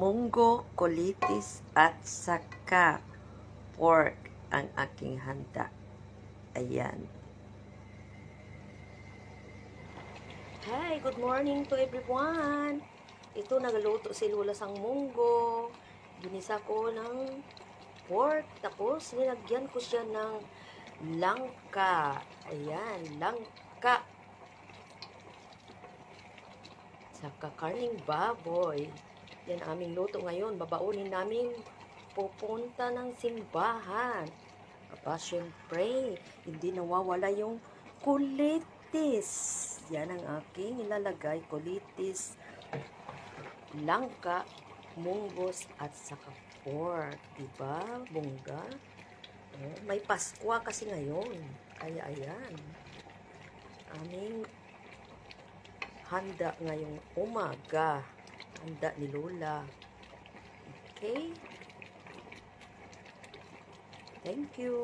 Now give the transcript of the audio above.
Munggo, colitis at saka pork ang aking handa. Ayan. Hi, good morning to everyone. Ito, nagaluto si Lola sang munggo. Ginisa ko ng pork. Tapos, nilagyan ko siya ng langka. Ayan, langka. Saka karning baboy. Yan aming luto ngayon. Babaunin namin pupunta ng simbahan. Aba, syempre, hindi nawawala yung kulitis. Yan ang aking ilalagay. Kulitis, langka, munggos, at saka pork. Diba? Bongga. Oh, may Paskwa kasi ngayon. Kaya ayan. Aming handa ngayong umaga. Handa ni Lola. Okay? Thank you.